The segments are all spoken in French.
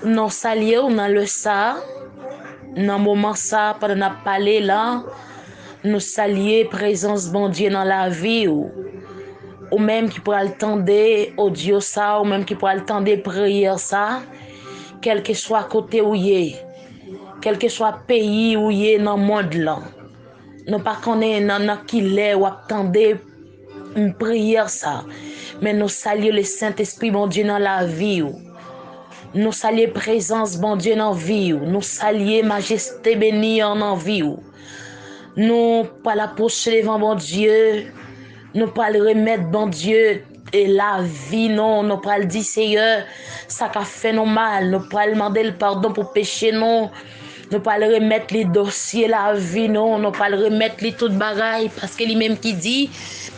Nous saluons dans le ça, dans le moment ça, pendant qu'on a parlé là, nous saluons présence bon Dieu dans la vie ou même qui pourra attendre audio ça, ou même qui pourra attendre prière ça, quel que soit côté où y est, quel que soit pays où y est dans le monde là. Nous pas connaître dans qui l'est ou attendre une prière ça, mais nous saluons le Saint-Esprit bon Dieu dans la vie ou. Nous saluons présence bon Dieu dans la vie. Nous saluons majesté bénie en vie. Nous pas la pousser devant bon Dieu. Nous pas le remettre bon Dieu et la vie non. Nous pas le dire Seigneur ça qu'a fait nous mal. Nous pas demander le pardon pour péché non. Nous pas le remettre les dossiers la vie non. Nous pas le remettre les toutes bagailles parce que lui-même qui dit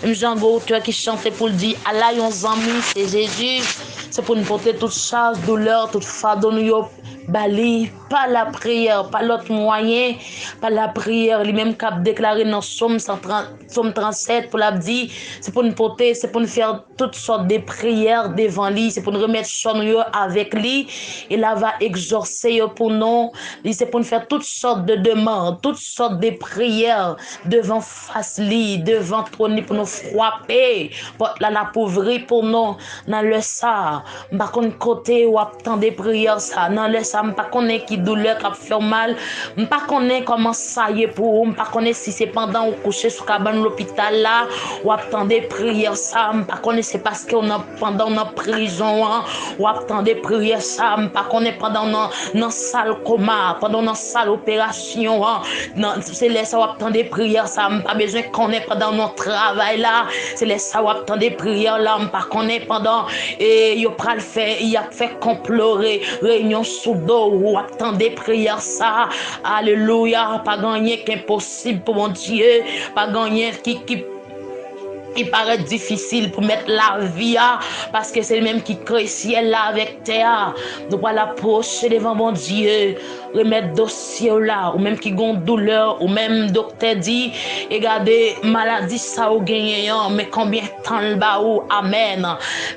même Jean Gauteur qui chantait pour le dire Allah yon zami c'est Jésus. C'est pour nous porter toute charge, douleur, toute fardeau nous bali, pas la prière, pas l'autre moyen, pas la prière, lui-même qui a déclaré dans Somme 37 pour la dire, c'est pour nous porter, c'est pour nous faire toutes sortes de prières devant lui, c'est pour nous remettre son nous avec lui, et là va exorcer pour nous, c'est pour nous faire toutes sortes de demandes, toutes sortes de prières devant face lui, devant trône pour nous frapper, pour la pauvreté pour nous, dans le ça. M'pa konn côté ou attendre prière ça non laisse ça m'pa connait qui douleur qui fait mal m'pa connait comment ça y est pour m'pa connait si c'est pendant ou coucher sous cabane l'hôpital là ou attendre prière ça m'pa connait c'est parce que on a pendant on en prison hein, ou attendre prière ça m'pa connait pendant dans salle coma pendant dans salle opération hein, c'est laisse ça ou attendre prière ça m'pa besoin connait pendant notre travail là c'est laisse ça ou attendre prière là m'pa connait pendant et yo pral fait il a fait complorer réunion sous dos ou attendre prière ça alléluia pas gagner qu'impossible pour mon Dieu pas gagner qui il paraît difficile pour mettre la vie parce que c'est le même qui crée ciel là avec terre. Nous pas l'approcher devant mon Dieu, remettre dossier là ou même qui gon douleur ou même docteur dit regardez maladie ça ou gagné mais combien de temps le ba ou amen.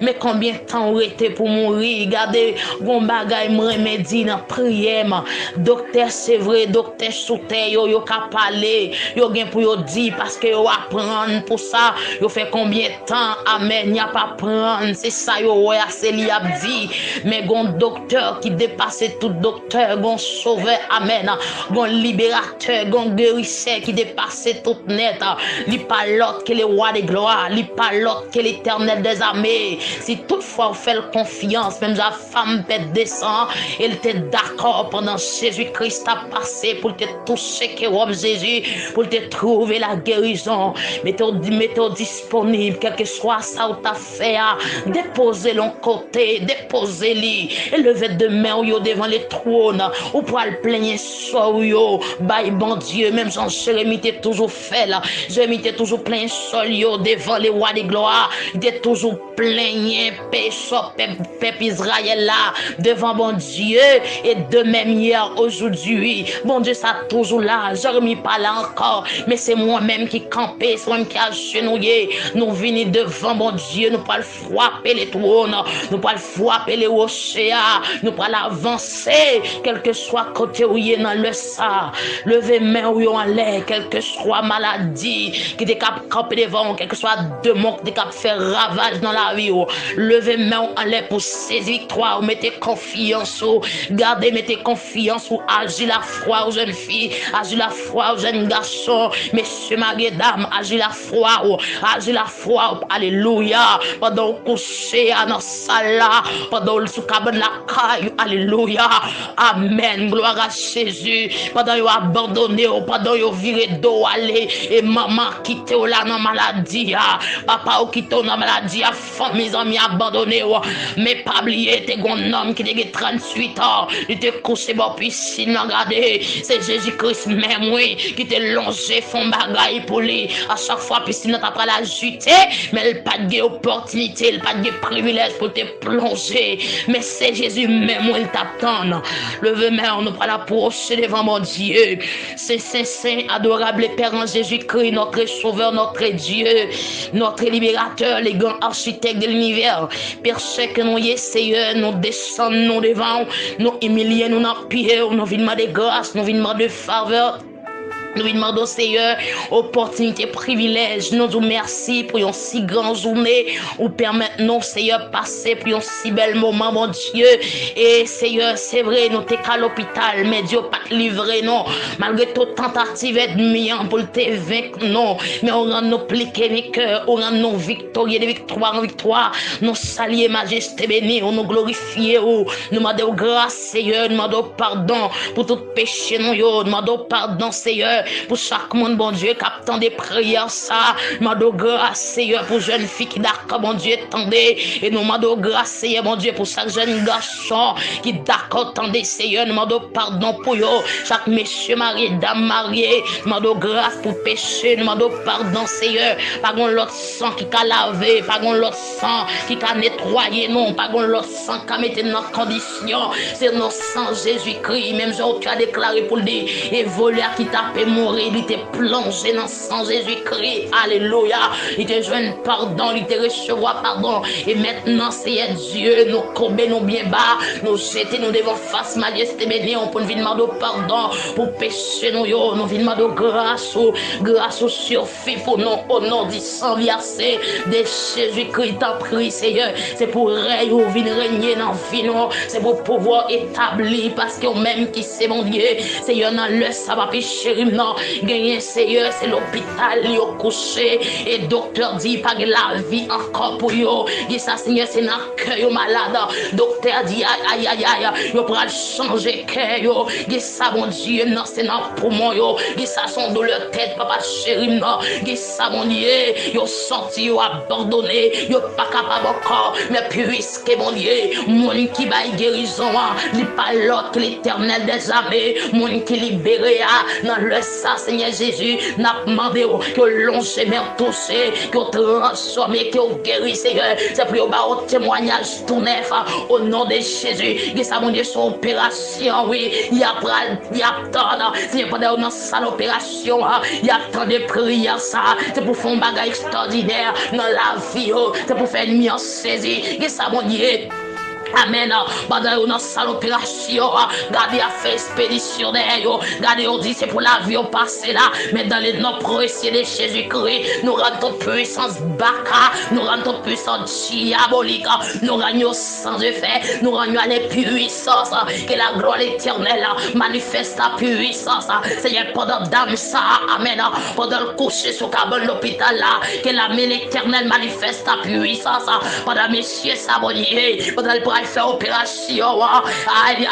Mais combien de temps ou été pour mourir regardez gon bagay me remédie dans prière. Docteur c'est vrai docteur sous terre yo ka parler yo gen pour yo dire parce que yo apprendre pour ça yo fait combien de temps amen y a pas prendre c'est ça yo ouais c'est li a dit mais gon docteur qui dépasse tout docteur gon sauveur amen gon libérateur gon guérisseur qui dépasse tout net li pas l'autre que le roi de gloire li pas l'autre que l'éternel des armées si toutefois vous faites confiance même la femme peut descendre elle était d'accord pendant Jésus-Christ a passé pour te toucher que robe Jésus pour te trouver la guérison mettez disponible quel que soit ça ou ta fait déposez l'on côté déposez-les et levez demain yo devant les trônes ou pour le plaigner so yo bye bon Dieu même Jean Jérémie t'es toujours fait là Jérémie t'es toujours plein sol yo devant les rois de gloire t'es toujours plaigné peuple Israël là devant bon Dieu et de même hier aujourd'hui bon Dieu ça toujours là Jérémie pas là encore mais c'est moi-même qui campé c'est moi-même qui a genouillé nous venons devant mon Dieu nous pas le frapper les trônes nous pas le frapper les rochers nous pas l'avancer quel que soit côté où il est dans le ça lever main où en l'air quel que soit maladie qui est capable camper devant quel que soit démon qui est capable faire ravage dans la vie lever main en l'air pour saisir victoire mettez confiance gardez mettez confiance ou agir la foi aux jeunes filles agir la foi aux jeunes garçons messieurs mesdames agir la foi agir la foi alléluia pendant coucher dans salle là pendant le sous cabane la caille alléluia amen gloire à Jésus pendant yo abandonné pendant yo viré d'eau aller et maman quitté là dans maladie papa ou quitté dans maladie famille amis abandonné mais pas oublier t'es un homme qui a 38 ans il te couché dans piscine regardez c'est Jésus-Christ même oui qui te longé font bagaille pour lui à chaque fois piscine t'as pas la juter mais elle pas de opportunité elle pas de privilège pour te plonger mais c'est Jésus même où il t'attend levez main là, nous pas l'approcher devant mon Dieu. Saint, adorable Père en Jésus-Christ, notre Sauveur, notre Dieu, notre Libérateur, les grands architectes de l'univers. Père, que nous y Seigneur, nous descendons devant, nous humilions, nous n'empirons, nous venons de grâce, nous venons de faveur. Nous demandons, Seigneur, opportunité, privilège. Nous vous merci pour une si grande journée. Ou permettre nous, Seigneur, passer pour un si bel moment, mon Dieu. Et Seigneur, c'est vrai, nous t'es qu'à l'hôpital, mais Dieu pas te livrer, non. Malgré toute tentative ennemie pour te vaincre, non. Mais on rend nous pliquer les cœurs, on rend nous victorieux de victoire en victoire. Nous saluer, majesté bénie, on nous glorifier, nous demandons grâce, Seigneur, nous demandons pardon pour tout péché, nous demandons pardon, Seigneur. Pour chaque monde, bon Dieu, qui attend des prières, ça, m'adore grâce, Seigneur, pour jeune fille qui d'accord, bon Dieu, attendez, et nous m'adore grâce, Seigneur, bon Dieu, pour chaque jeune garçon qui d'accord, attendez, Seigneur, nous m'adore pardon pour eux, chaque monsieur marié, dame mariée, nous m'adore grâce pour péché, nous m'adore pardon, Seigneur, pas qu'on l'autre sang qui a lavé, pas qu'on l'autre sang qui a nettoyé, non, pas qu'on l'autre sang qui a mis dans condition, c'est nos sang Jésus-Christ, même genre tu as déclaré pour le dire, et voleur qui t'a fait mourir, il était plongé dans le sang Jésus-Christ. Alléluia. Il te joint pardon, il te recevoir pardon. Et maintenant, Seigneur Dieu, nous combler nous bien bas, nous jeter nous devant face, majesté bénie, on peut nous demander pardon pour pécher nous, nous demander grâce surfit pour nous, au nom du sang versé de Jésus-Christ, t'en prie, Seigneur. C'est pour régner dans la vie, c'est pour pouvoir établir, parce que même qui c'est mon Dieu, Seigneur, dans le sabbat péché. Non, gagner Seigneur, c'est l'hôpital, il est couché, et docteur dit pas que la vie encore pour yo. Et ça, Seigneur, c'est dans le cœur malade. Docteur dit aïe, yo pour changer cœur yo. Et ça, mon Dieu, non, c'est dans le poumon yo. Et ça, son douleur tête, papa chéri, non. Et ça, mon Dieu, yo senti, yo abandonné, yo pas capable encore. Mais puisque, mon Dieu, mon qui va guérison, il pas l'autre que l'éternel des armées, mon qui libéré, dans le sang, Seigneur Jésus, n'a demandé que l'on se met touché, que l'on transformé, que l'on guérit, Seigneur. C'est pour avoir un témoignage tout neuf au nom de Jésus. Et ça, mon Dieu, son opération, oui. Il y a tant, c'est pendant une sale opération, il y a tant de prières, ça. C'est pour faire un bagage extraordinaire dans la vie, c'est pour faire une mise en saisie. Et ça, mon Dieu. Amen. Pendant une sale opération, gardez à faire expéditionnaire, gardez on dit c'est pour la vie on passe là, mais dans les noms précieux de Jésus-Christ, nous rendons puissance baka, nous rendons puissance diabolique, nous rendons sans effet, nous rendons à la puissance, que la gloire éternelle manifeste la puissance, Seigneur, pendant dame ça, amen, pendant le coucher sur cabane l'hôpital là, que la main éternelle manifeste la puissance, pendant messieurs s'abonner, pendant le faire opération, aïe,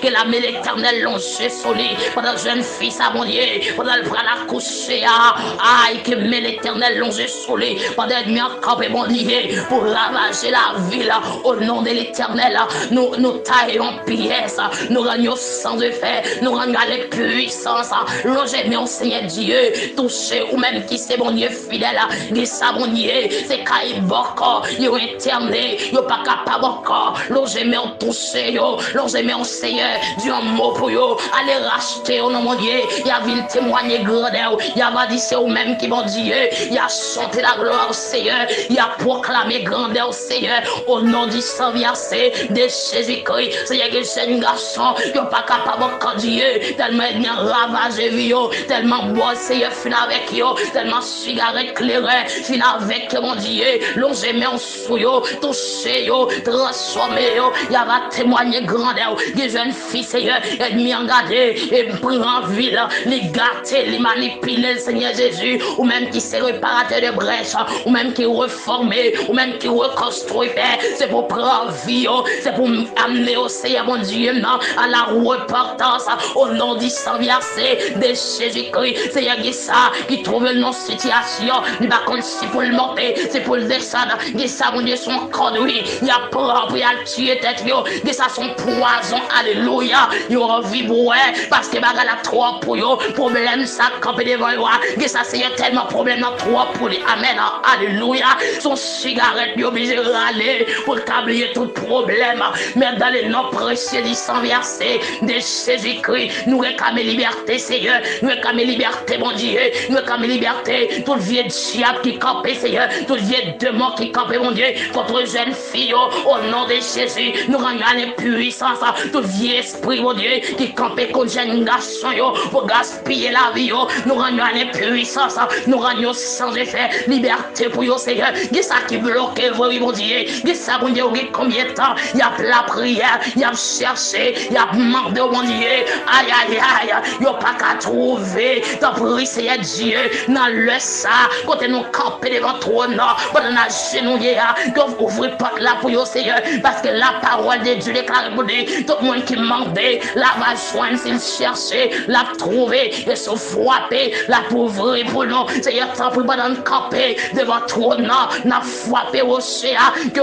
que la main éternelle longe sur lui, pendant jeune fils à mon Dieu, pendant le bras la coucher, aïe, que main éternelle longe sur lui, pendant le mien campé mon Dieu, pour ravager la ville, au nom de l'éternel, nous taillons pièces, nous gagnons sans effet, nous gagnons les puissances, loger, mais on Seigneur Dieu, toucher, ou même qui c'est mon Dieu fidèle, dit ça mon Dieu, c'est caï boko, yo éternel, yo pas capable encore, loger mais on touche yo, loger mais on Seigneur, Dieu un mot pour yo, allez racheter au nom mon Dieu, il y a vu témoigner grandeur, il y a dit c'est au même qui mon Dieu, il y a chanté la gloire au Seigneur, il y a proclamé grandeur au Seigneur, au nom du sang versé de Jésus-Christ, Seigneur que jeune garçon, il n'est pas capable encore Dieu, tellement il a ravagé yo, tellement bon Seigneur fin avec yo, tellement cigarette clairée, fin avec mon Dieu, longer mais on sou yo, toucher yo, transformer yo, il y a témoigner grandeur, des jeunes filles Seigneur, ennemi engagé, et prend ville, les gâter, les manipuler Seigneur Jésus, ou même qui s'est réparateur de brèche, ou même qui reformé, ou même qui reconstruit, c'est pour prendre vie, c'est pour amener au Seigneur mon Dieu, à la reportance, au nom du sang versé de Jésus-Christ, Seigneur ça, qui trouve une situation, il va contre si pour le monter, c'est pour le descendre, ça mon Dieu son conduit, il y a prend corps pour y aller tuer tête yo, que ça son poison, alléluia, yo envie boire, parce que bagarre la trop pour yo, problème ça camper devant yo, que ça c'est tellement problème dans trop pour les, amen, alléluia, son cigarette yo obligé de râler pour oublier tout problème, mais dans les noms précieux du sang versé de Jésus-Christ, nous réclamons liberté, Seigneur, nous réclamons liberté, mon Dieu, nous réclamons liberté, tout vieux diable qui campait, Seigneur, tout vieux démon qui campait, mon Dieu, contre jeune fille, au nom de Jésus, nous rendons les puissances, tout vieux esprit, mon Dieu, qui campait contre jeune garçon, pour gaspiller la vie, nous rendons les puissances, nous rendons sans effet, liberté pour vous, Seigneur, qui ça qui bloque, vous, mon Dieu, qui ça, mon Dieu, combien de temps, il y a la prière, il y a cherché, il y a demandé, mon Dieu, aïe, aïe, aïe, il n'y a pas qu'à trouver, t'as pris, Seigneur Dieu, dans le ça, quand nous camper devant toi, non, pendant la genouillée, que vous ouvrez pas là pour vous, Seigneur, parce que la parole de Dieu déclare pour nous, tout le monde qui demandait, la va joindre, s'il cherchait, la trouver, et se frapper, la pauvreté pour nous, Seigneur, t'as pris pas dans le camper devant toi, non, n'a frappé au chien, que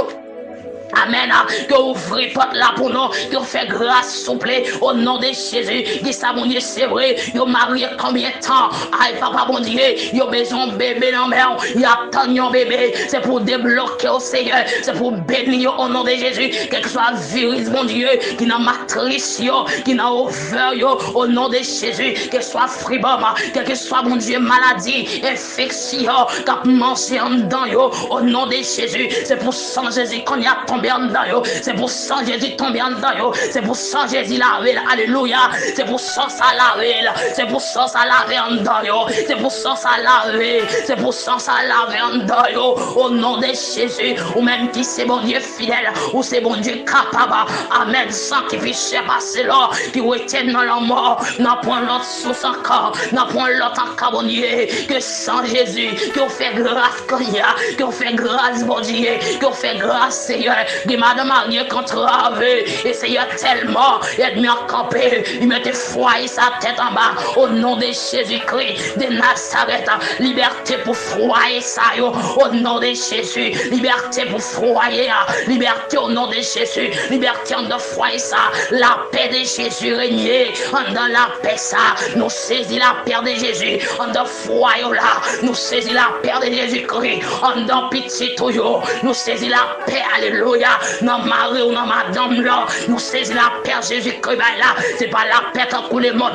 amen, que ouvrez porte là pour nous, que fait grâce souple au nom de Jésus. Qui ça, mon Dieu, c'est vrai, yo marié combien de temps? Aïe, papa, mon Dieu, yo besoin bébé dans mer, y a tant de bébé, c'est pour débloquer au Seigneur, c'est pour bénir au nom de Jésus, quel que soit virus, mon Dieu, qui n'a matrice, yo, qui n'a ouvert, yo, au nom de Jésus, que soit fribom, quel que soit, mon Dieu, maladie, infection, qui mangé en dedans, yo, au nom de Jésus, c'est pour sang Jésus qu'on y a tombé en dedans, c'est pour sang Jésus tomber en dedans, c'est pour sang Jésus laver, alléluia, c'est pour sang ça laver, c'est pour sang ça laver en dedans, c'est pour sang ça laver, c'est pour sang ça laver en dedans, au nom de Jésus, ou même qui c'est bon Dieu fidèle, ou c'est bon Dieu capable, amen, sans qui puisse passer là, qui retienne dans la mort, n'a point l'autre source encore, n'a point l'autre encore, bon Dieu, que sans Jésus, qu'on fait grâce qu'on y a, qu'on fait grâce, bon Dieu, qu'on fait grâce, Seigneur, que madame a rien contravé, et Seigneur tellement, il m'a campé, il mettait foyer sa tête en bas, au nom de Jésus-Christ, de Nazareth, liberté pour foyer ça, au nom de Jésus, liberté pour foyer, liberté au nom de Jésus, liberté en de foyer ça, la paix de Jésus régner, en dans la paix ça, nous saisis la paix de Jésus, en de foyer là, nous saisis la paix de Jésus-Christ, en dans pitié toujours, nous saisis la paix, alléluia, non mari ou non madame là, nous saisis la paix Jésus-Christ là, c'est pas la paix quand coule le monde,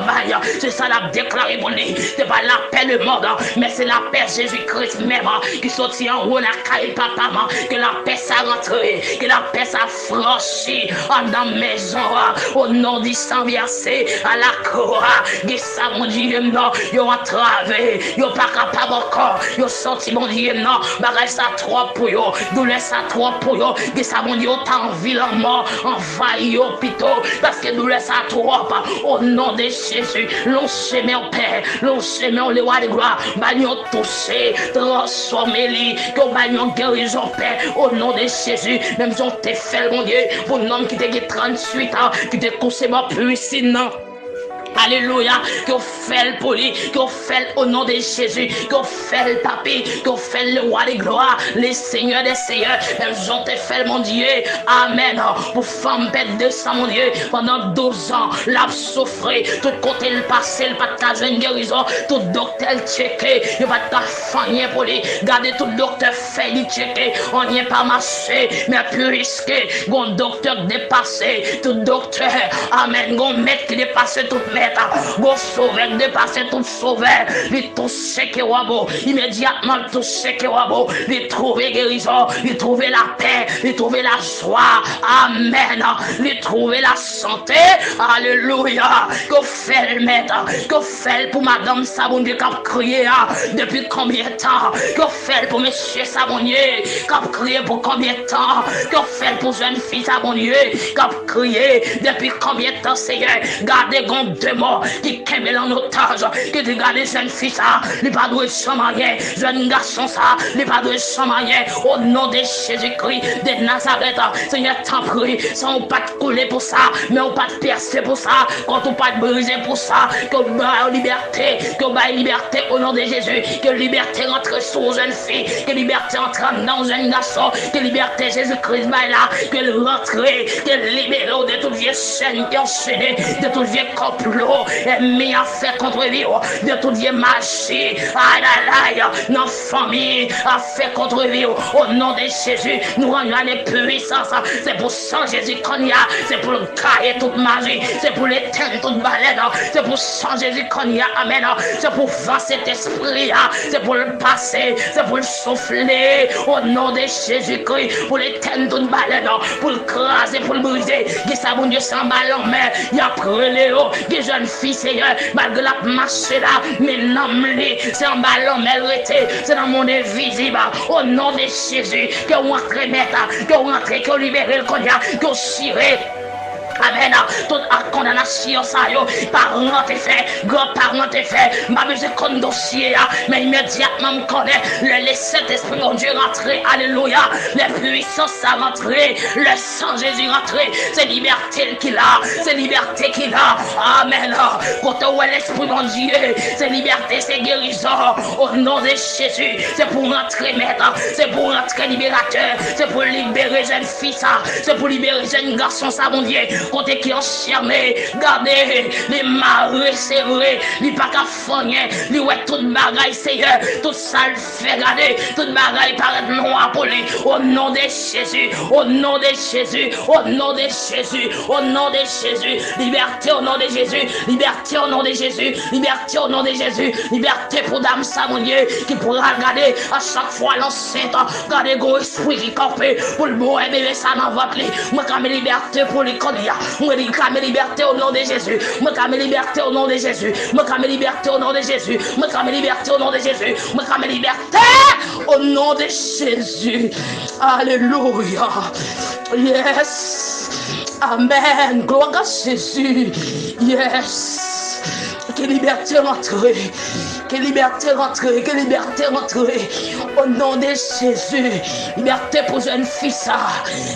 c'est ça la déclaré mon nez, c'est pas la paix le monde, mais c'est la paix Jésus-Christ même, qui sortit en haut la caille papa, que la paix ça rentre, que la paix ça franchit, en dans maison, au nom du sang versé, à la croix, que ça mon Dieu, non, yo entravé, yo pas capable encore, yo sorti mon Dieu, non, bagage ça trop pour yo, douleur ça trop pour yo, que ça mon Dieu, t'en ville en mort, envahi yo pito, parce que douleur ça trop, au nom de Jésus, l'on chemin au Père, l'on chemin le roi de gloire, bagnon touché, transformé-li, que bagnon guérison Père, au nom de Jésus, même si on te fait mon Dieu, pour un homme qui te 38 ans, qui te couché ma puissance. Alléluia, qu'on fait le poli, qu'on fait au nom de Jésus, qu'on fait le papi, qu'on fait le roi des gloires, les seigneurs des seigneurs, même j'en te fait mon Dieu, amen, pour femme bête de sang mon Dieu, pendant 12 ans, l'a souffré, tout côté le passé, le pas de une guérison, tout docteur checké, il va ta famille pour lui, gardez tout docteur fait lui checker, on n'y est pas marché, mais plus risqué, bon docteur dépassé, tout docteur, amen, bon maître qui dépasse tout maître, bon sauveur dépasse tout sauveur, il touche que wabo, immédiatement touche que wabo, il trouve guérison, il trouve la paix, il trouve la joie, amen, il trouve la santé, alléluia, que fait le maître, que fait pour madame Sabonnier qui a crié depuis combien de temps, que fait pour monsieur Sabonnier qui a crié pour combien de temps, que fait pour jeune fille Sabonnier qui a crié depuis combien de temps, Seigneur, gardez gon deux mort, qui kembe en otage, qui te garde jeune fils ça, il pas doué sans marier, jeune garçon ça, il pas doué sans marier, au nom de Jésus-Christ de Nazareth, Seigneur, t'en prie, sans pas te couler pour ça, mais on pas te percer pour ça, quand on pas te briser pour ça, que bah liberté, que bah liberté au nom de Jésus, que liberté entre sous jeune fille, que liberté entre dans jeune garçon, que liberté Jésus-Christ bah là, que rentre, que libéré de toute vieille chaîne qui enchaînée, de toute vieille complot, et mis à faire contre lui, de toute vieille magie, aïe aïe aïe, nos familles à faire contre lui, au nom de Jésus, nous rendons les puissances, c'est pour sang Jésus qu'on y a, c'est pour le cailler toute magie, c'est pour l'éteindre toute baleine, c'est pour sang Jésus qu'on y a, amen, c'est pour vaincre cet esprit, c'est pour le passer, c'est pour le souffler, au nom de Jésus-Christ, pour l'éteindre toute baleine, pour le craser, pour le briser, qui ça mon Dieu sans ballon, mais il y a prélé, qui jeune fille, Seigneur, malgré la marche là, mais non, c'est un ballon, mais elle c'est dans mon invisible, au nom de Jésus, que vous rentrez, que vous rentrez, que vous libérez le cognac, que vous chirez. Amen. Toute condamnation, ça y est, parents t'es fait, grands-parents t'es fait, ma besoin de dossier, mais immédiatement me connaît, le Saint-Esprit, mon Dieu, rentrer, alléluia, les puissances à rentrer, le sang Jésus rentrer, c'est liberté qu'il a, c'est liberté qu'il a, amen. Quand on voit l'Esprit, mon Dieu, c'est liberté, c'est guérison, au nom de Jésus, c'est pour rentrer, maître, c'est pour rentrer libérateur, c'est pour libérer jeune fille, ça, c'est pour libérer jeune garçon, ça, mon Dieu. Côté qui enfermé, gardez les marées serrées, les pas qu'à fogner, les ouais toute bagaille Seigneur, tout ça le fait garder, toute bagaille paraît noir pour lui, au nom de Jésus, au nom de Jésus, au nom de Jésus, au nom de Jésus, liberté au nom de Jésus, liberté au nom de Jésus, liberté au nom de Jésus, liberté pour dame ça mon Dieu, qui pourra regarder à chaque fois l'enceinte, garder gros esprit qui campe, pour le beau bébé ça dans votre lit, moi quand mes liberté pour les connaître. Moi réclame liberté au nom de Jésus. Moi réclame liberté au nom de Jésus. Moi réclame liberté au nom de Jésus. Moi réclame liberté au nom de Jésus. Moi réclame liberté au nom de Jésus. Alléluia. Yes. Amen. Gloire à Jésus. Yes. Que liberté rentrée. Que liberté rentrée. Que liberté rentrée. Au nom de Jésus. Liberté pour jeune fille ça.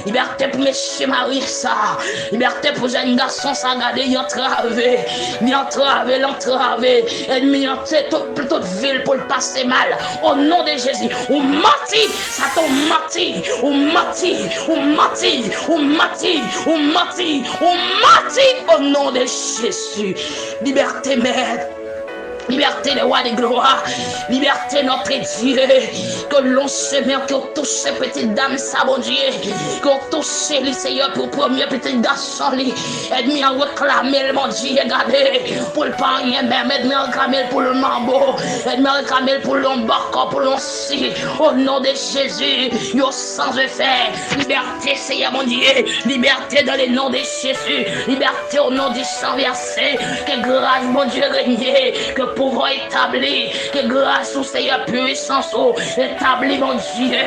Liberté pour monsieur mari ça. Liberté pour jeune garçon ça. Regardez, il entravé. Il entravé, l'entravé. Ennemi entré toute ville pour le passer mal. Au nom de Jésus. Ou menti. Ça t'en menti. Ou menti. Ou menti. Ou menti. Ou menti. Ou menti. Au nom de Jésus. Liberté, maître. Liberté de roi de gloire, liberté notre Dieu, que l'on semaine, que touche petite dame, ça bon Dieu, que touche les Seigneur pour premier petit garçon, aide-moi à réclamer mon Dieu, regardez, pour le pain, même aide-moi à réclamer pour le mambo, aide-moi à réclamer pour l'embarquement, pour l'onci, au nom de Jésus, yo sans effet, liberté Seigneur mon Dieu, liberté dans le nom de Jésus, liberté au nom du sang versé, que grâce mon Dieu règne, que pouvoir établir, que grâce au Seigneur puissance, établis mon Dieu,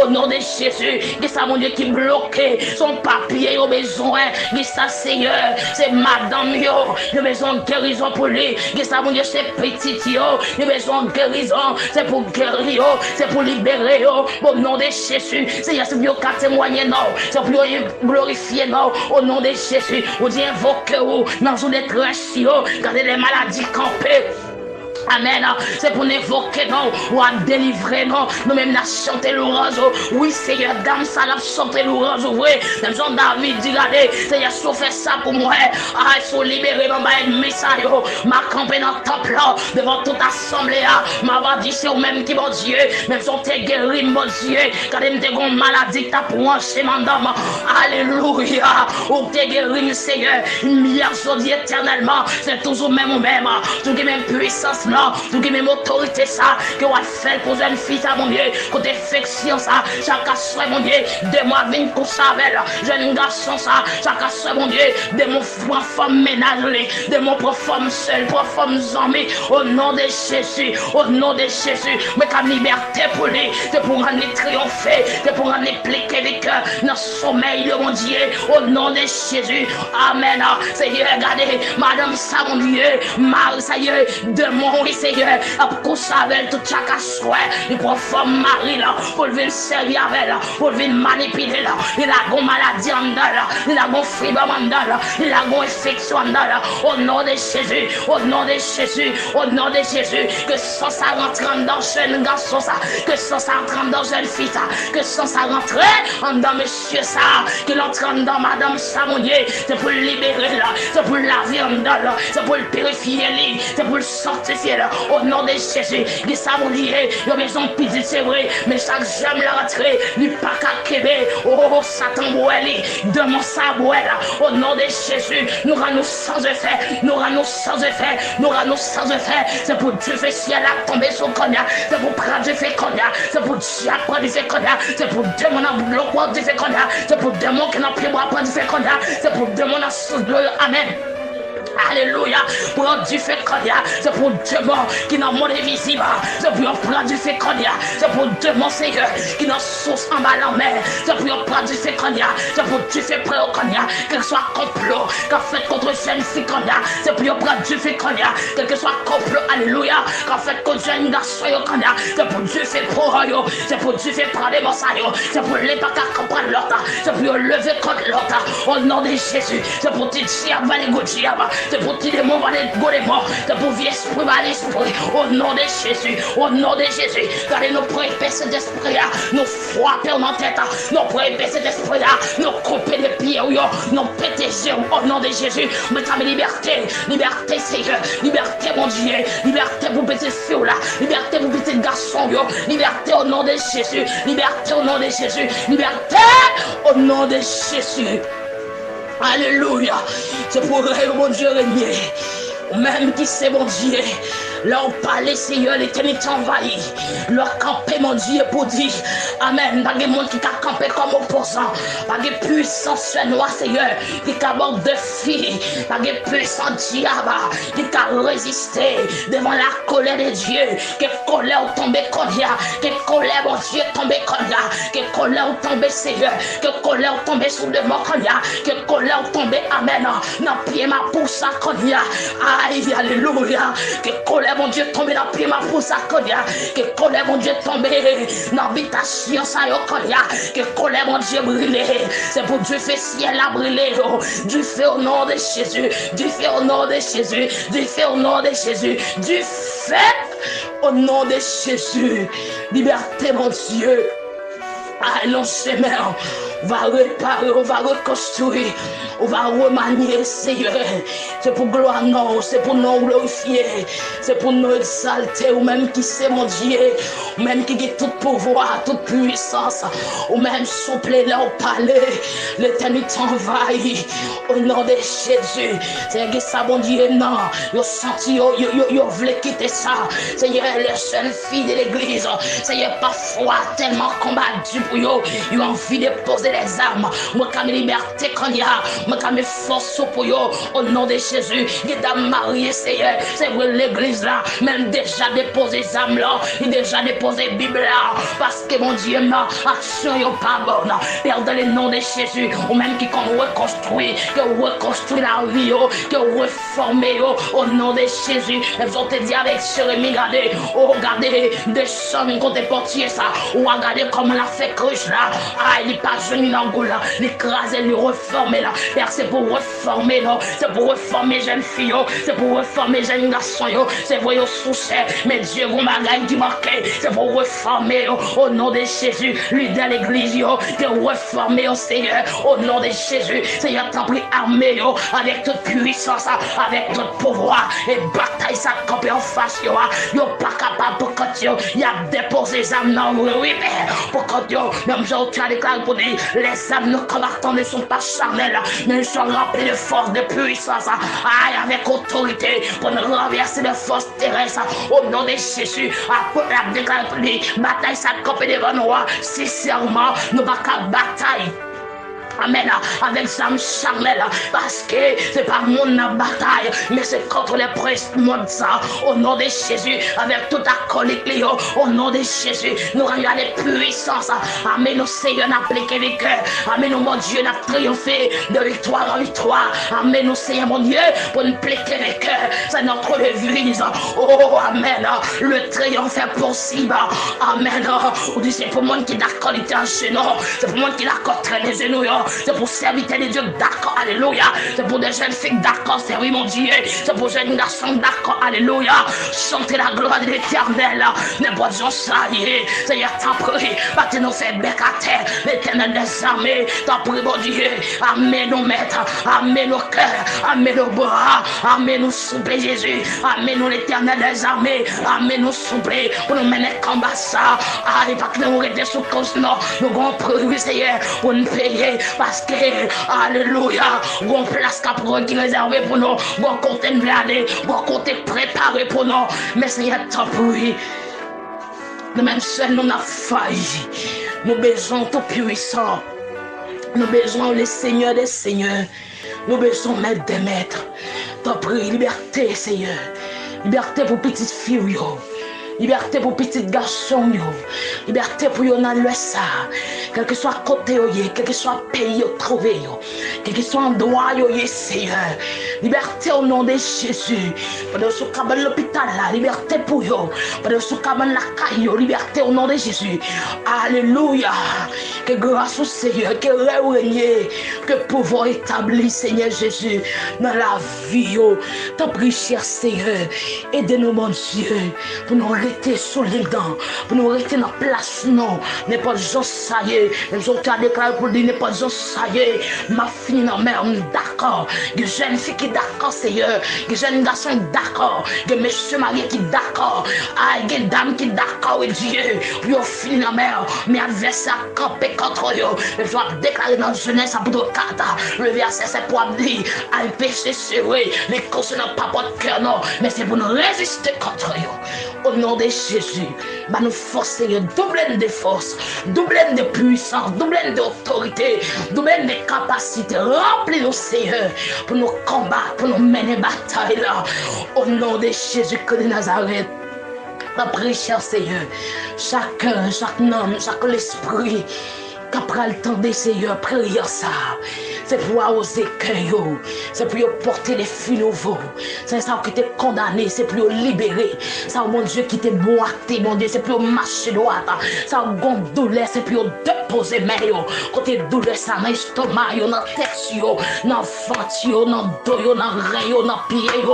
au nom de Jésus, que ça mon Dieu qui bloque son papier au besoin, que ça Seigneur, c'est madame yo, il a besoin de guérison pour lui, que ça mon Dieu c'est petit yo, il a besoin de guérison, c'est pour guérir, c'est pour libérer au nom de Jésus, Seigneur c'est pour qu'à témoigner non, c'est pour glorifier non, au nom de Jésus, on dit invoquer dans une détresse, gardez les maladies campées. Amen. C'est pour nous évoquer, non, ou à délivrer, non. Nous-mêmes, nous chanter l'orange. Oui, Seigneur, dame, ça l'a chanté l'orange, vrai. Même Jean David dit, regardez, Seigneur, si fait ça pour moi, ah, il faut libérer, non, ma ennemi, ça, yo. Ma campé dans le temple, devant toute assemblée, m'a dit, c'est vous-même qui, mon Dieu, même si on t'est guéri, mon Dieu, quand tu as une maladie, t'as pour un chemin d'homme. Alléluia. Ou t'es guéri, Seigneur, une milliard de éternellement, c'est toujours même ou même, tout qui même puissance, là, nous qui même autorité ça, que on fait pour une fille ça mon Dieu, côté affection ça, chaque soir mon Dieu, de moi vin pour ça avec jeune garçon ça, chaque soir mon Dieu, de mon femme ménage, de mon femme seul, femme zombie, au nom de Jésus, au nom de Jésus, mais ta liberté pour lui, c'est pour en triompher, c'est pour en impliquer les cœurs dans sommeil de mon Dieu, au nom de Jésus, amen. Seigneur, regardez, madame ça mon Dieu, Marie, ça y est, de mon oui, Seigneur, pour ça avec tout chaque soir, il prend femme Marie là, pour venir servir avec là, pour venir manipuler là, il a une maladie en là, il a une fibre en là, il a une infection en là, au nom de Jésus, au nom de Jésus, au nom de Jésus, que sans ça rentre dans jeune garçon ça, que sans ça rentre dans jeune fille ça, que sans ça rentre dans monsieur ça, que l'entre dans madame ça mon Dieu, c'est pour le libérer là, c'est pour la vie en là, c'est pour le purifier là, c'est pour le sanctifier là, au nom de Jésus, que ça mon Dieu, il y a besoin de pitié c'est vrai, mais chaque j'aime la rentrer, lui pas qu'à québé, oh Satan bouelle, de mon saboué là, au nom de Jésus, nous rendons sans effet, nous rendons sans effet, nous rendons sans effet, c'est pour Dieu fait ciel à tomber sur Konya, c'est pour prendre Dieu fait Konya, c'est pour Dieu prendre Dieu fait Konya, c'est pour demander à l'eau Dieu fait Konya, c'est pour demander que n'a plus boire prendre Dieu fait Konya, c'est pour demander à sous gloire, amen. Alléluia, pour Dieu fait Konya, c'est pour Dieu qui n'a monde visible, c'est pour prendre Dieu fait Konya, c'est pour Dieu mon Seigneur qui n'a source en bas en mer, c'est pour prendre Dieu fait Konya, c'est pour Dieu fait près au Konya, quel que soit complot qu'a fait contre jeune fille Konya, c'est pour prendre Dieu fait Konya, quel que soit complot, alléluia, qu'a fait contre jeune garçon Konya, c'est pour Dieu fait pour eux, c'est pour Dieu fait prendre les morceaux, c'est pour les pas qu'à comprendre l'autre, c'est pour lever contre l'autre, au nom de Jésus, c'est pour te dire, va les gouttes, c'est pour tirer mon valet de mort, c'est pour vie esprit, va l'esprit, au nom de Jésus, au nom de Jésus, gardez nos prêts, cet esprit, nous frapper en tête, nos prêts, cet esprit, nous couper les pieds, nous péter au nom de Jésus, mettons mes liberté, liberté, Seigneur, liberté, mon Dieu, liberté pour petit fille là, liberté pour petit garçon, liberté au nom de Jésus, liberté au nom de Jésus, liberté au nom de Jésus. Alléluia. C'est pour mon Dieu régner. Même qui c'est mon Dieu. Leur palais, Seigneur, l'éternité envahit. Leur camper, mon Dieu, pour dire amen. Pas de monde qui t'a campé comme opposant. Pas de puissance noire, Seigneur, qui t'a bord de filles. Pas de puissance diable qui t'a résisté devant la colère de Dieu. Que colère tombé comme ya. Que colère, mon Dieu, tombé comme ya. Que colère tombé, Seigneur. Que colère tombé sous le mort comme ya. Que colère tombé, amen. Dans pied ma pousse comme ya. Aïe, alléluia. Que colère, mon Dieu, tombé dans pied ma pousse comme ya. Que colère, mon Dieu, tombé dans l'habitation ça yo comme ya. Que colère, mon Dieu, brûlé. C'est pour Dieu fait ciel à brûler. Dieu fait au nom de Jésus. Dieu fait au nom de Jésus. Dieu fait au nom de Jésus. Dieu fait au nom de Jésus. Liberté, mon Dieu. Allons, Seigneur. On va réparer, on va reconstruire, on va remanier, Seigneur. C'est pour gloire, non, c'est pour nous glorifier, c'est pour nous exalter, ou même qui c'est mon Dieu, ou même qui a tout pouvoir, toute puissance, ou même souffler là au palais, l'éternité envahit, au nom de Jésus. C'est que ça, mon Dieu, non, yo senti, yo voulait quitter ça, Seigneur, les seules filles de l'église, Seigneur, parfois tellement combattu pour yo, yo envie de poser les armes, moi comme liberté quand il y a, moi comme force pour yo, au nom de Jésus, qui t'a marié, Seigneur, c'est vrai l'église là, même déjà déposé les armes là, il déjà déposé la Bible là, parce que mon Dieu, non, action yo pas bonne, perdre le nom de Jésus, ou même qui qu'on reconstruit, la vie, que reformer au nom de Jésus, elles ont dit avec Jérémie, regardez, regardez, des sommes contre les portiers ça, ou regardez comment on a fait cruche là, ah, il n'est pas jeune dans le là, l'écraser, le reformer là, Père, c'est pour reformer là, c'est pour reformer jeune fille, c'est pour reformer jeune garçon, c'est pour yo soucier, mais Dieu vous magagne du marqué, c'est pour reformer au nom de Jésus, lui de l'église, de reformer au Seigneur, au nom de Jésus, Seigneur, t'as pris armé avec toute puissance, avec tout pouvoir, et bataille ça campé en face, yo pas capable pour quand y a déposé les âmes dans oui, mais pour quand même j'ai déclaré pour dire, les âmes nous combattants ne sont pas charnelles, mais nous sommes remplis de force, de puissance, avec autorité pour nous renverser les forces terrestres. Au nom de Jésus, après la déclaration, bataille ça campé devant nous, sincèrement, nous ne pas qu'à bataille. Amen, avec Sam charnel, parce que c'est pas mon bataille, mais c'est contre les princes monde ça. Au nom de Jésus, avec tout acolyte, au nom de Jésus, nous rendons les puissances. Amen, nous Seigneur, n'a appliqué les cœurs. Amen, nous, mon Dieu, n'a triomphé de victoire en victoire. Amen, nous Seigneur, mon Dieu, pour nous pliquer les cœurs. C'est notre devise. Oh, Amen, le triomphe est possible. Amen, on dit c'est pour moi qui d'accord en genou, c'est pour moi qui d'accord traîner les genoux. C'est pour serviteur de Dieu, d'accord, alléluia. C'est pour des jeunes filles, d'accord, servir mon Dieu. C'est pour des jeunes garçons, d'accord, alléluia. Chanter la gloire de l'éternel. N'importe où ça y est. Seigneur, t'en prie. Battez nos faits, bec à terre. L'éternel des armées. T'en prie, mon Dieu. Amène nos maîtres. Amène nos cœurs. Amène nos bras. Amène nous souple, Jésus. Amène nous l'éternel des armées. Amène nous souple. Pour nous mener combat ça. Aïe, pas que nous arrêter sous cause, non. Nous allons prier, Seigneur, pour nous payer. Parce que, alléluia, on place qui est réservé pour nous, on compte blindé, on compte préparé pour nous. Mais Seigneur, t'en prie. Nous même seuls, nous n'avons failli. Nous besoin tout puissant. Nous besoin le Seigneur des Seigneurs. Nous besoin maître des maîtres. T'en prie, liberté, Seigneur. Liberté pour petites filles. Liberté pour petits garçons, liberté pour yon dans l'ouest, quel que soit côté, quel que soit pays trouvé, quel que soit endroit, Seigneur. Liberté au nom de Jésus. Pendant ce cabane l'hôpital là, liberté pour yo. Pendant ce cabane la caille, liberté au nom de Jésus. Alléluia. Que grâce au Seigneur, que règne, que pouvoir établi, Seigneur Jésus, dans la vie. T'en prie, cher Seigneur, aidez-nous, mon Dieu, pour nous rester solides, pour nous rester dans la place, non. N'est pas juste ça y est. Les autres ont déclaré pour dire, n'est pas juste ça y est. Ma fille, non, mère, d'accord. Que jeune fille qui d'accord, Seigneur. Que jeune garçon d'accord. Que monsieur marié qui d'accord. Aïe, que dame qui d'accord, et Dieu. Puis au fini, non, mère, mes adversaires campés contre eux. Je dois déclarer dans Genèse, à bout de 4, le verset, c'est pour dire, à péché, c'est vrai. Les causes n'ont pas de cœur, non. Mais c'est pour nous résister contre eux. Au nom de Jésus, bah nous forcer, doubler de force, doubler de puissance, doubler d'autorité, doubler de capacité, remplir nos Seigneur pour nous combattre, pour nous mener bataille là. Au nom de Jésus-Christ de Nazareth. Après, cher Seigneur, chacun, chaque homme, chaque esprit, qu'après le temps des Seigneurs, prière ça. C'est pour oser cœur, c'est pour porter les filles nouveaux. C'est ça qui t'est condamné, c'est pour libérer. Ça, mon Dieu, qui t'est boité, mon Dieu, c'est pour marcher droit. Ça, mon douleur, c'est pour déposer main. Côté douleur, ça, dans l'estomac, dans la tête, dans le ventre, dans le dos, dans le rein, dans le pied.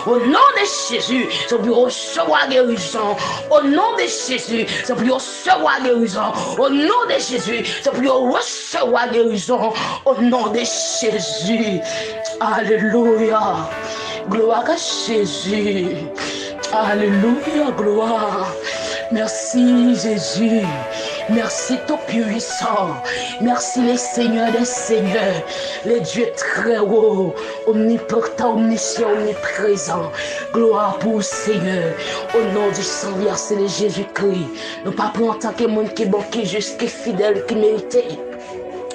Au nom de Jésus, c'est pour recevoir guérison. Au nom de Jésus, c'est pour recevoir guérison. Au nom de Jésus, c'est pour recevoir guérison. Au nom de Jésus. Alléluia. Gloire à Jésus. Alléluia. Gloire. Merci Jésus. Merci tout puissant. Merci les seigneurs des seigneurs. Les dieux très hauts. Omnipotent, omniscient, omniprésent. Gloire pour le Seigneur. Au nom du sang versé de Jésus-Christ. Nous pas pour en tant que monde qui est bon, qui est juste, qui est fidèle, qui mérite.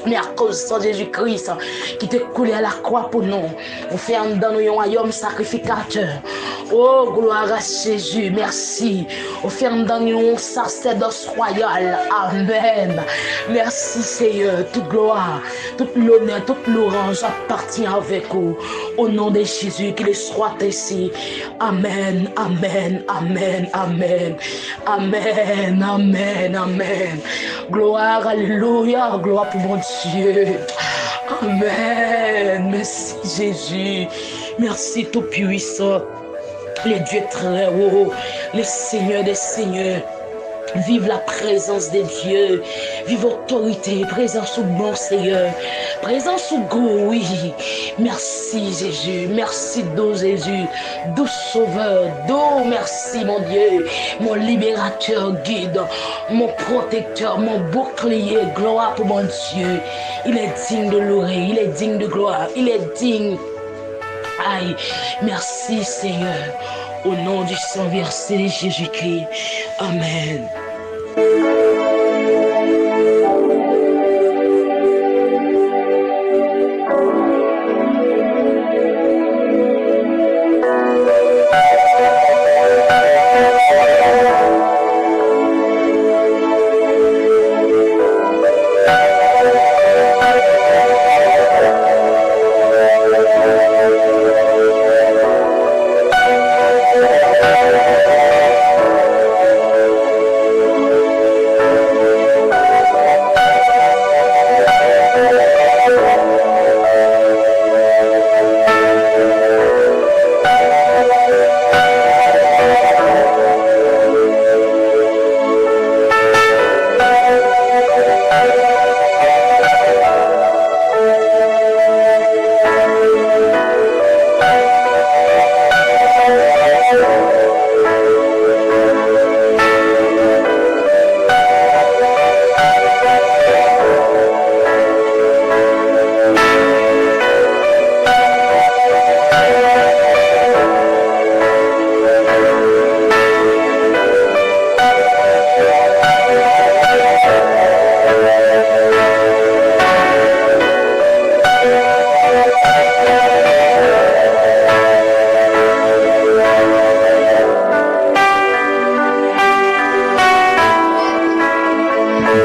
Mais à cause de Jésus-Christ qui te coulé à la croix pour nous, on fait en dans nous un royaume sacrificateur. Oh, gloire à Jésus, merci. On fait en dans nous un sacerdoce royal. Amen. Merci Seigneur, toute gloire, toute l'honneur, toute l'orange appartient avec vous. Au nom de Jésus, qu'il soit ici. Amen, amen, amen, amen. Amen, amen, amen. Gloire, alléluia, gloire pour mon Dieu. Amen. Merci Jésus. Merci tout puissant. Les dieux très hauts. Les seigneurs des seigneurs. Vive la présence de Dieu. Vive l'autorité. Présence au bon Seigneur. Présence au gros, oui. Merci Jésus. Merci doux Jésus. Doux Sauveur. Doux merci mon Dieu. Mon libérateur guide. Mon protecteur. Mon bouclier. Gloire pour mon Dieu. Il est digne de louer. Il est digne de gloire. Il est digne. Aïe. Merci Seigneur. Au nom du sang versé de Jésus-Christ. Amen.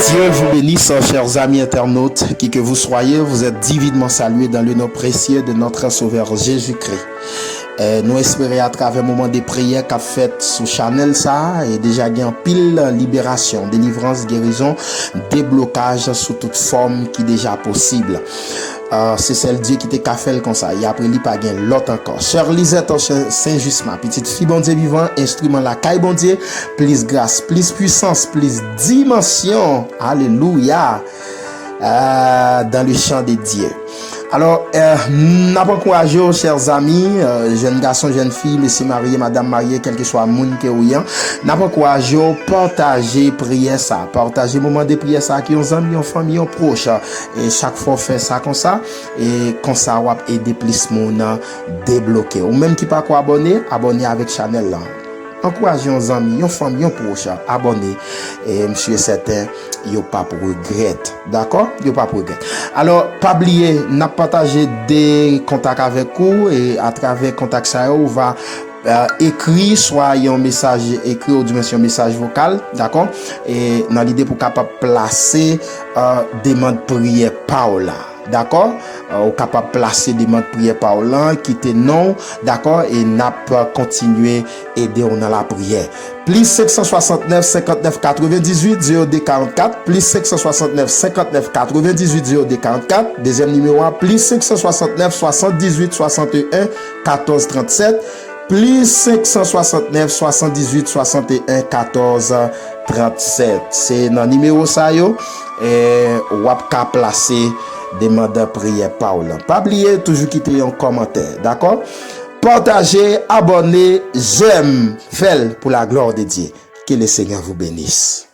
Dieu vous bénisse, chers amis internautes, qui que vous soyez, vous êtes divinement salués dans le nom précieux de notre Sauveur Jésus-Christ. Nous espérons à travers le moment de prière qu'a fait sur Chanel ça et déjà il y a pile libération, délivrance, guérison, déblocage sous toute forme qui est déjà possible. C'est celle Dieu qui t'a fait comme ça. Et après, il n'y a pas l'autre encore. Chère Lisette, Saint-Just, ma petite fille, bon Dieu vivant, instrument la caille, bon Dieu, plus grâce, plus puissance, plus dimension. Alléluia. Dans le champ de Dieu. Alors, n'a pas encouragé, chers amis, jeunes garçons, jeunes filles, messieurs mariés, madame mariée, quel que soit le monde que vous avez, n'a pas encouragé, partager prière ça, partager moment de prière ça, qui ont amis, ont famille, ont proches, et chaque fois faire ça comme ça, et comme ça, on va aider plus monde débloquer. Ou même qui pas quoi abonner avec Chanel là. Encouragez vos amis, vos familles, vos proches, abonnez. Et monsieur certain, il pas pour regret. D'accord? Il pas pour regret. Alors, pas oublier, n'a partagé des contacts avec vous et à travers contact ça, on va écrit soit un message écrit ou dimension message vocal, d'accord? Et dans l'idée pour capable placer demande prière Paola. D'accord? Ou capable placer des demandes prière par là qui te non, d'accord? Et n'a pas continuer aider on dans la prière. Plus 569 59 98 0D 44, plus 569 59 98 0D 44, deuxième numéro plus 569 78 61 14 37, plus 569 78 61 14 37. C'est dans numéro ça yo et ou ka placer demande prière Paul. Pas oublier toujours quitter un commentaire, d'accord? Partagez, abonnez, j'aime, faites pour la gloire de Dieu. Que le Seigneur vous bénisse.